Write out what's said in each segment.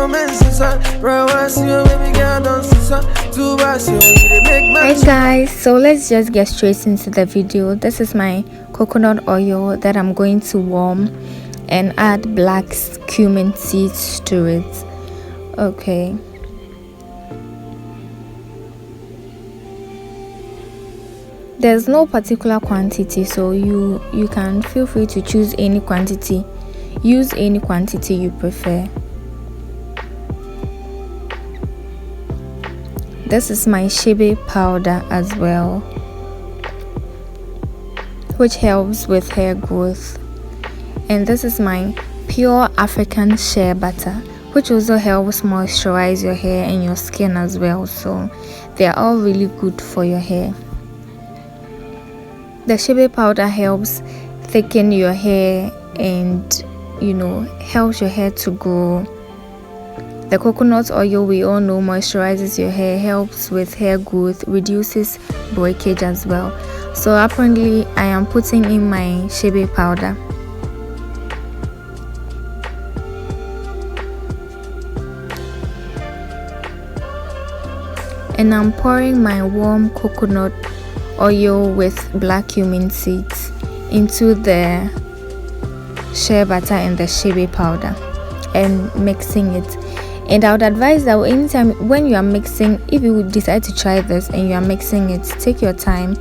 Hey guys, so let's just get straight into the video. This is my coconut oil that I'm going to warm and add black cumin seeds to it. Okay, there's no particular quantity, so you can feel free to choose any quantity. Use any quantity you prefer. This is my CHEBE powder as well, which helps with hair growth. And this is my pure African shea butter, which also helps moisturize your hair and your skin as well. So they are all really good for your hair. The CHEBE powder helps thicken your hair and helps your hair to grow. The coconut oil, we all know, moisturizes your hair, helps with hair growth, reduces breakage as well. So apparently I am putting in my CHEBE powder. And I'm pouring my warm coconut oil with black cumin seeds into the shea butter and the CHEBE powder and mixing it. And I would advise that anytime when you are mixing, if you decide to try this and you are mixing it, take your time,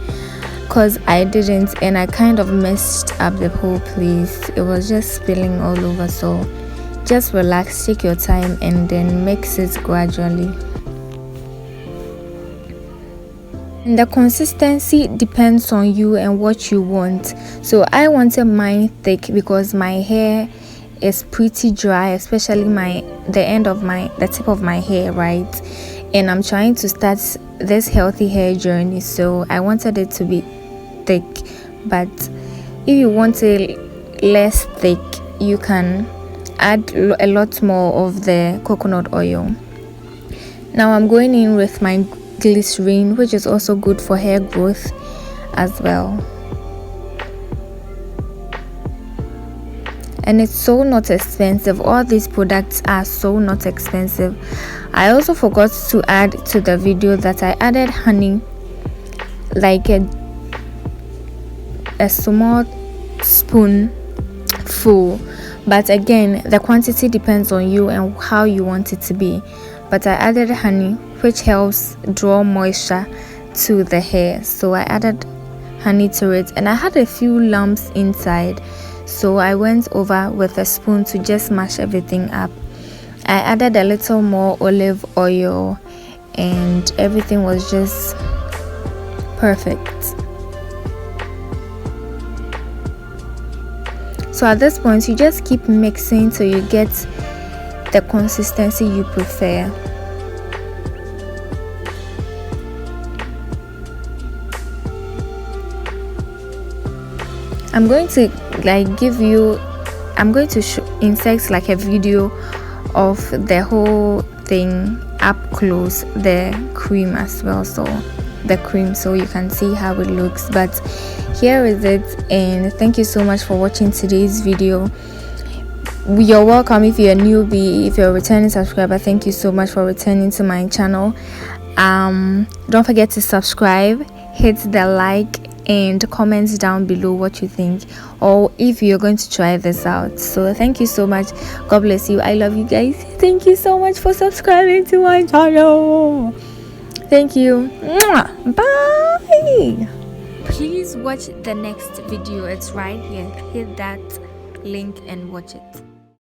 because I didn't and I kind of messed up the whole place. It was just spilling all over. So just relax, take your time, and then mix it gradually. And the consistency depends on you and what you want. So I wanted mine thick because my hair is pretty dry, especially the tip of my hair, right? And I'm trying to start this healthy hair journey, so I wanted it to be thick. But if you want it less thick, you can add a lot more of the coconut oil. Now I'm going in with my glycerin, which is also good for hair growth as well. And it's so not expensive. All these products are so not expensive. I also forgot to add to the video that I added honey, like a small spoon full, but again the quantity depends on you and how you want it to be. But I added honey, which helps draw moisture to the hair, so I added honey to it, and I had a few lumps inside, so I went over with a spoon to just mash everything up. I added a little more olive oil and everything was just perfect. So at this point you just keep mixing till you get the consistency you prefer. I'm going to insert like a video of the whole thing up close, the cream as well, so you can see how it looks. But here is it, and thank you so much for watching today's video. You're welcome if you're a newbie. If you're a returning subscriber, thank you so much for returning to my channel. Don't forget to subscribe, hit the like and comments down below what you think, or if you're going to try this out. So thank you so much. God bless you. I love you guys. Thank you so much for subscribing to my channel. Thank you. Bye. Please watch the next video. It's right here. Hit that link and watch it.